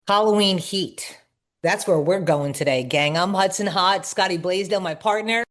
Halloween heat. That's where we're going today, gang. I'm Hudson Hot, Scotty Blaisdell, my partner.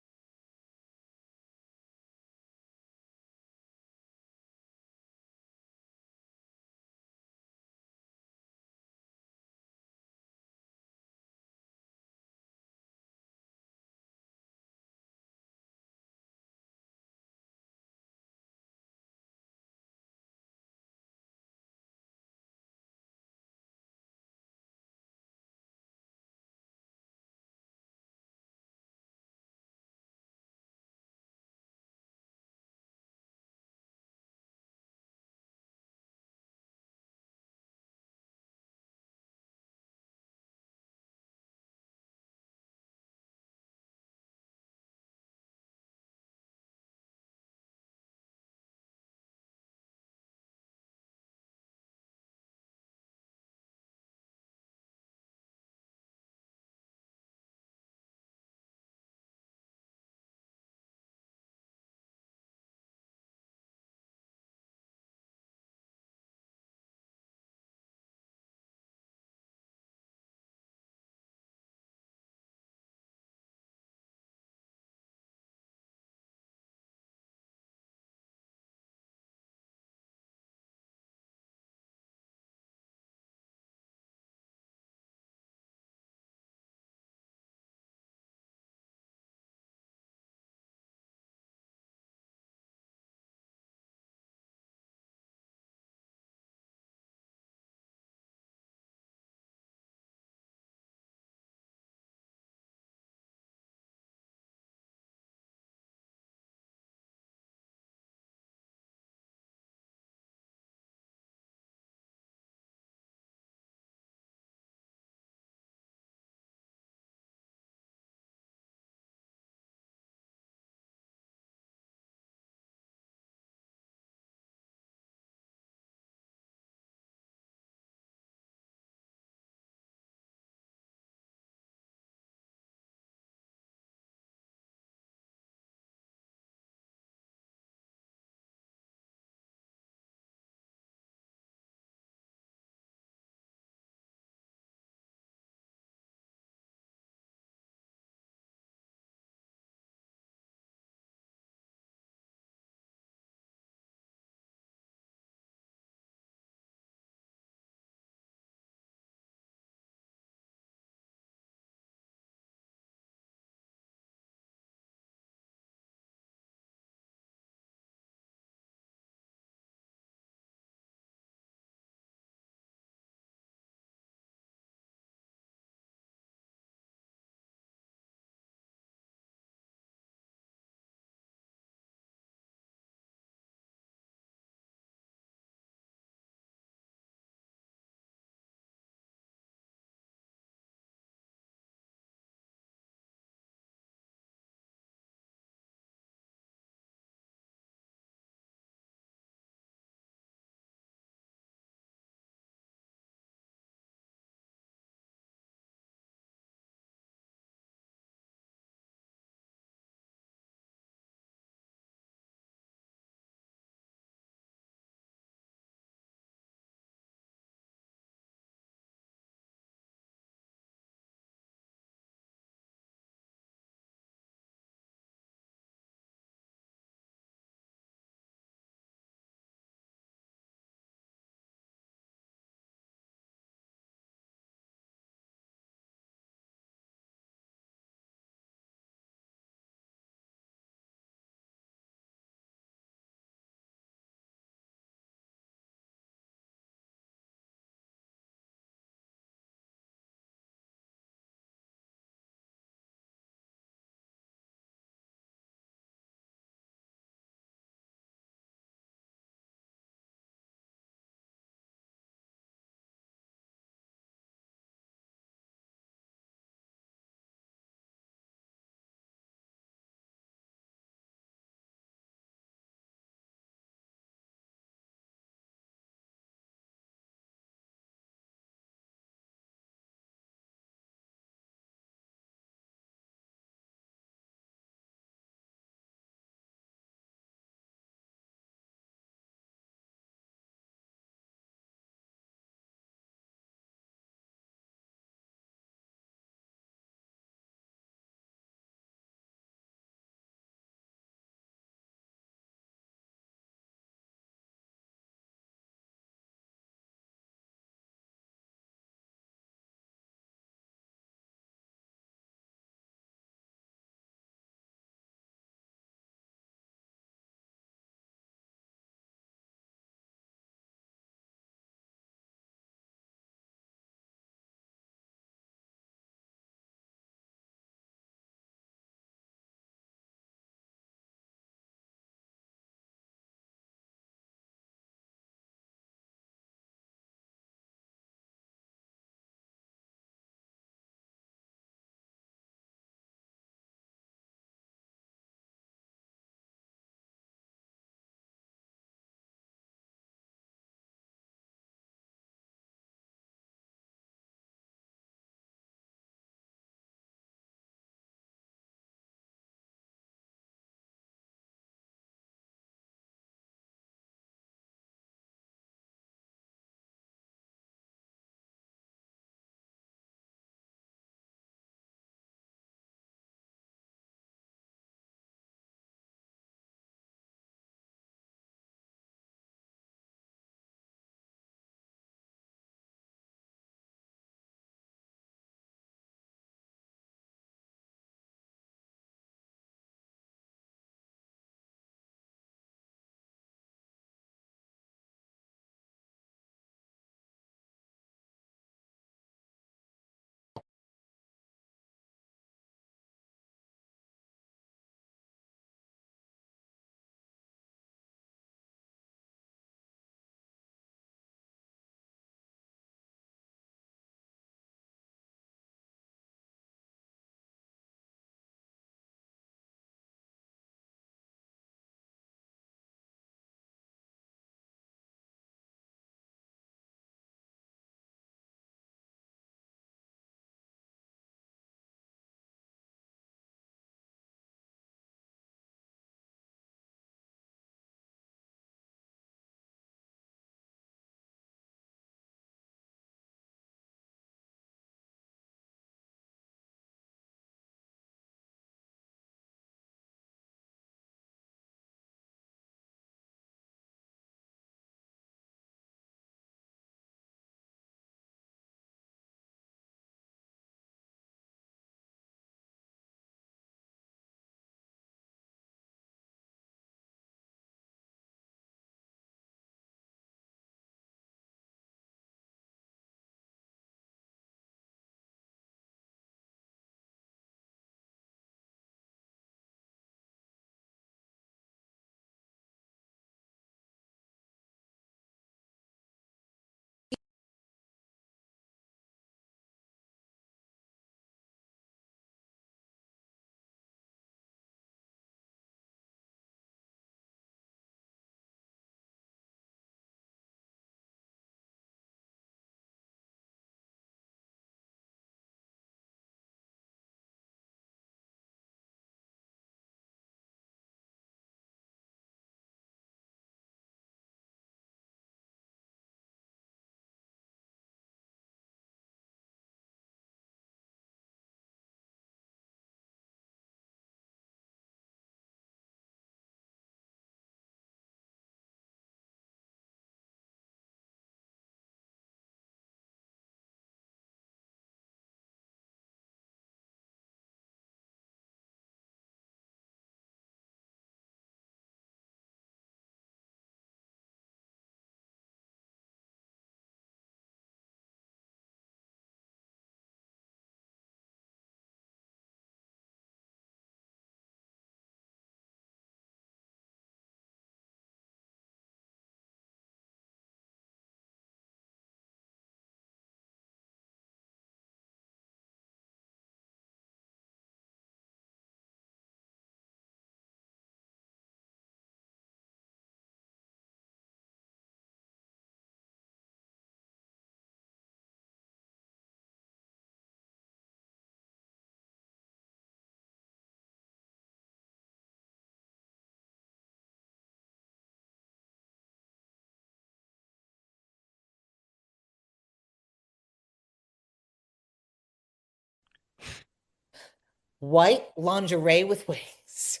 white lingerie with wings.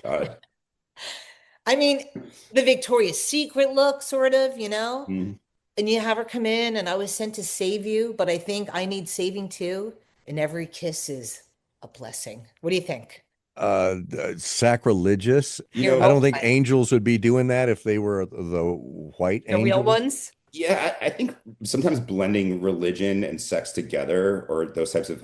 God. I mean, the Victoria's Secret look, sort of, you know? Mm. And you have her come in, and I was sent to save you, but I think I need saving too. And every kiss is a blessing. What do you think? Sacrilegious. You're I don't welcome. think angels would be doing that if they were the white The real angels. ones? Yeah, I think sometimes blending religion and sex together, or those types of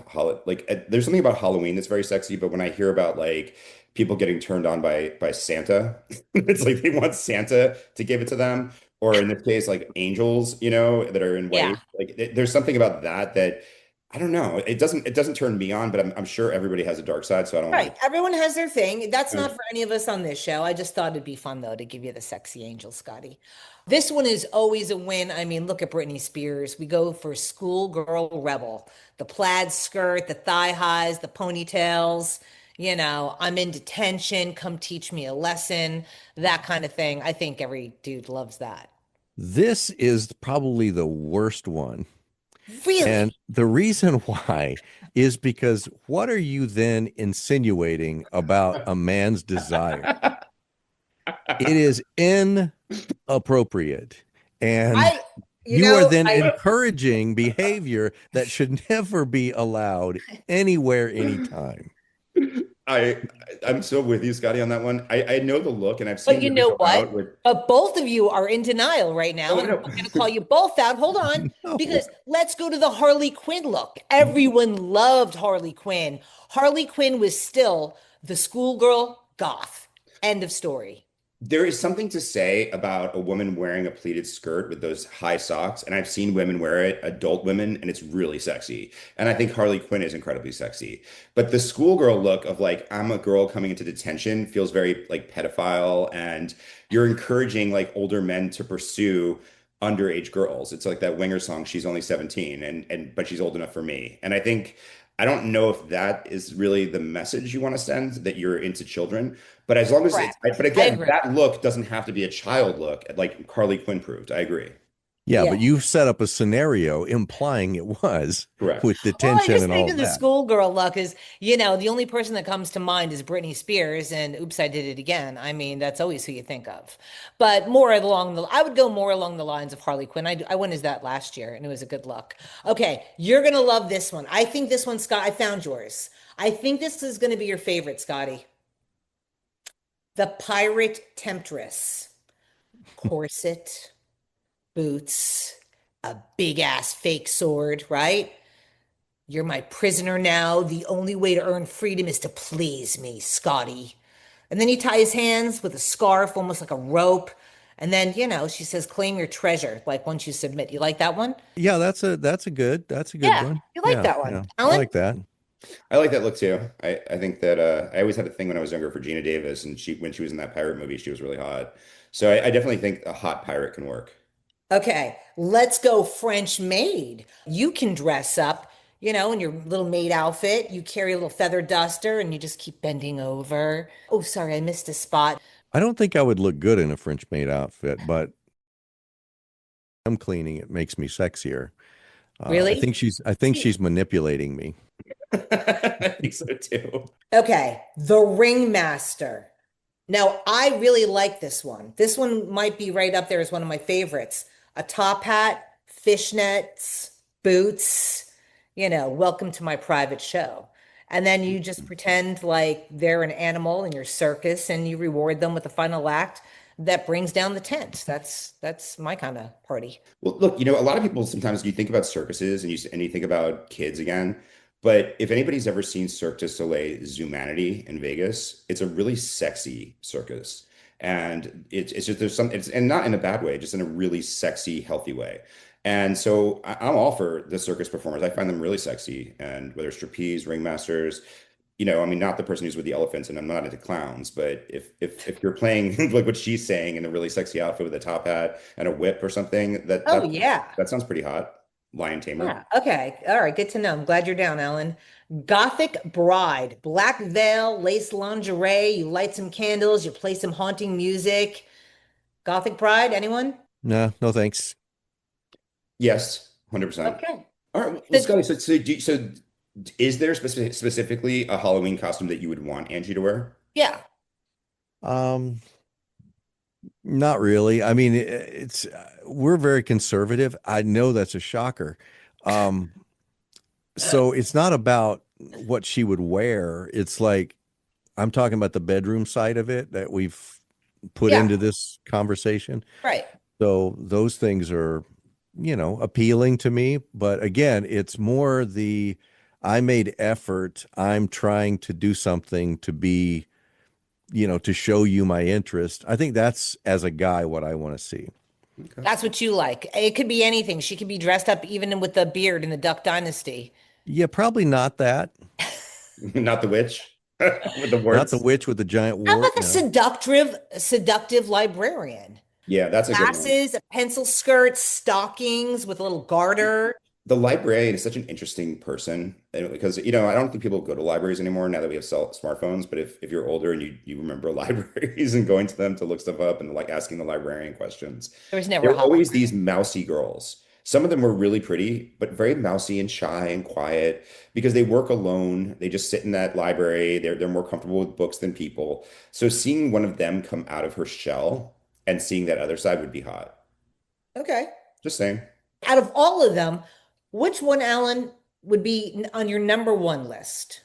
there's something about Halloween that's very sexy. But when I hear about like people getting turned on by Santa, it's like they want Santa to give it to them, or in this case, like angels, that are in Yeah. white. Like there's something about that I don't know. It doesn't turn me on, but I'm sure everybody has a dark side, so I don't want Right. Everyone has their thing. That's not to. for any of us on this show. I just thought it'd be fun, though, to give you the sexy angel, Scotty. This one is always a win. I mean, look at Britney Spears. We go for schoolgirl rebel. The plaid skirt, the thigh highs, the ponytails. I'm in detention. Come teach me a lesson. That kind of thing. I think every dude loves that. This is probably the worst one. Really? And the reason why is because what are you then insinuating about a man's desire? It is inappropriate. And I, you you are know, then I encouraging behavior that should never be allowed anywhere, anytime. I I'm so with you, Scotty, on that one. I know the look, and I've But seen you women know go what? out with. But both of you are in denial right now, Oh, and I'm no. going to call you both out. Hold on, No. because let's go to the Harley Quinn look. Everyone loved Harley Quinn. Harley Quinn was still the schoolgirl goth. End of story. There is something to say about a woman wearing a pleated skirt with those high socks, and I've seen women wear it, adult women, and it's really sexy. And I think Harley Quinn is incredibly sexy. But the schoolgirl look of like, I'm a girl coming into detention feels very like pedophile, and you're encouraging like older men to pursue underage girls. It's like that Winger song, she's only 17 and but she's old enough for me. And I don't know if that is really the message you want to send, that you're into children. But as long as Correct. but I again, agree. that look doesn't have to be a child look, like Harley Quinn proved. I agree. Yeah, Yeah. but you've set up a scenario implying it was Correct. with Well, I detention just and think all of of the that. schoolgirl look is, the only person that comes to mind is Britney Spears, and oops, I did it again. I mean, that's always who you think of. But I would go more along the lines of Harley Quinn. I went as that last year, and it was a good look. Okay, you're gonna love this one. I think this one, Scott, I found yours. I think this is gonna be your favorite, Scotty. The Pirate Temptress. Corset, boots, a big ass fake sword, right? You're my prisoner now. The only way to earn freedom is to please me, Scotty. And then he ties his hands with a scarf, almost like a rope. And then, she says, claim your treasure, like once you submit. You like that one? Yeah, that's a good Yeah, one. you like Yeah, that one. yeah. I Alan? like that. I like that look too. I think that I always had a thing when I was younger for Gina Davis, and when she was in that pirate movie, she was really hot. So I definitely think a hot pirate can work. Okay, let's go French maid. You can dress up, in your little maid outfit. You carry a little feather duster and you just keep bending over. Oh, sorry, I missed a spot. I don't think I would look good in a French maid outfit, but I'm cleaning. It makes me sexier. Really? I think she's manipulating me. I think so too. Okay, the ringmaster. Now, I really like this one. This one might be right up there as one of my favorites. A top hat, fishnets, boots, welcome to my private show. And then you just pretend like they're an animal in your circus and you reward them with the final act that brings down the tent. That's my kind of party. Well, look, a lot of people sometimes you think about circuses and you think about kids again. But if anybody's ever seen Cirque du Soleil Zumanity in Vegas, it's a really sexy circus. And it's just and not in a bad way, just in a really sexy, healthy way. And so I'm all for the circus performers. I find them really sexy. And whether it's trapeze, ringmasters, I mean, not the person who's with the elephants, and I'm not into clowns, but if you're playing like what she's saying in a really sexy outfit with a top hat and a whip or something, that Oh, that yeah. that sounds pretty hot. Lion tamer. Yeah. Okay. All right. Good to know. I'm glad you're down, Ellen. Gothic bride, black veil, lace lingerie. You light some candles, you play some haunting music. Gothic bride, anyone? No, no thanks. Yes, 100%. Okay. All right, well, The- Scotty, so Is there specifically a Halloween costume that you would want Angie to wear? Yeah. Um, Not really. I mean, it's we're very conservative. I know that's a shocker. Um, so it's not about what she would wear. It's like I'm talking about the bedroom side of it that we've put Yeah. into this conversation. Right. So those things are, appealing to me. But again, it's more the I made effort. I'm trying to do something to be, to show you my interest. I think that's as a guy what I want to see. Okay. That's what you like. It could be anything. She could be dressed up even with the beard in the Duck Dynasty. Yeah, probably not that. Not the witch with the Not the warts. witch with the giant How wart. about the No. seductive librarian? Yeah, that's a good one. Glasses, a pencil skirt, stockings with a little garter. The librarian is such an interesting person because I don't think people go to libraries anymore now that we have smartphones. But if you're older and you remember libraries and going to them to look stuff up and like asking the librarian questions, There was never there a were always hologram. these mousy girls. Some of them were really pretty, but very mousy and shy and quiet because they work alone. They just sit in that library. They're more comfortable with books than people. So seeing one of them come out of her shell and seeing that other side would be hot. Okay. Just saying. Out of all of them, which one, Alan, would be on your number one list?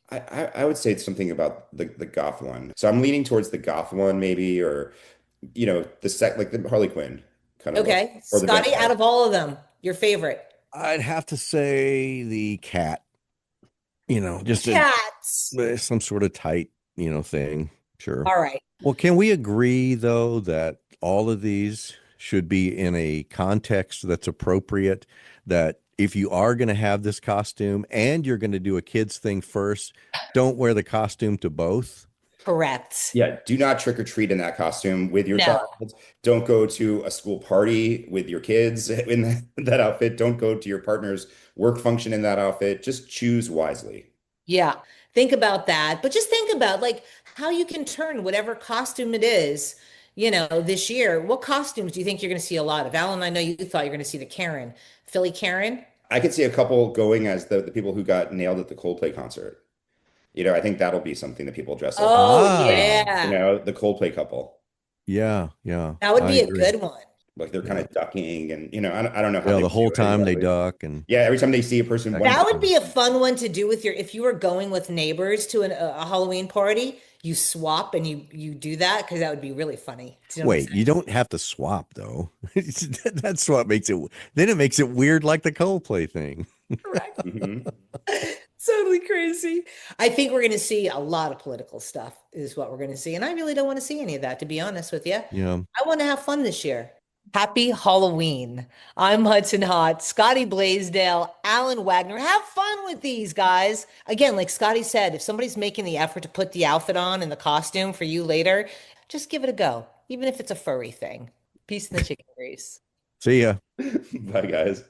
I would say it's something about the goth one. So I'm leaning towards the goth one, maybe, or the like the Harley Quinn kind of look, Okay. or the Scotty, vampire. out of all of them, your favorite? I'd have to say the cat, just Cats. some sort of tight, thing. Sure. All right. Well, can we agree though that all of these should be in a context that's appropriate? That if you are going to have this costume and you're going to do a kids thing first, don't wear the costume to both. Correct. Yeah, do not trick or treat in that costume with your No. child. Don't go to a school party with your kids in that outfit. Don't go to your partner's work function in that outfit. Just choose wisely. Yeah. Think about that. But just think about like how you can turn whatever costume it is, this year. What costumes do you think you're going to see a lot of? Alan, I know you thought you're going to see the Karen, Philly Karen. I could see a couple going as the people who got nailed at the Coldplay concert. I think that'll be something that people dress up as. Oh, Like, Ah, yeah. the Coldplay couple. yeah, yeah, That would I be a agree. good one. Like they're kind Yeah. of ducking and I don't know how Yeah, they the would do whole it time they exactly. duck and Yeah, every time they see a person, one That excellent. would person. be a fun one to do with if you were going with neighbors to a Halloween party, you swap and you do that because that would be really funny. Do you know what I'm Wait, saying? you don't have to swap though. That's what makes it. Then it makes it weird, like the Coldplay thing. Correct. Mhm. Totally crazy. I think we're going to see a lot of political stuff, is what we're going to see. And I really don't want to see any of that, to be honest with you. Yeah. I want to have fun this year. Happy Halloween. I'm Hudson Hott, Scotty Blaisdell, Alan Wagner. Have fun with these guys. Again, like Scotty said, if somebody's making the effort to put the outfit on and the costume for you later, just give it a go, even if it's a furry thing. Peace in the chicken grease. See ya. Bye, guys.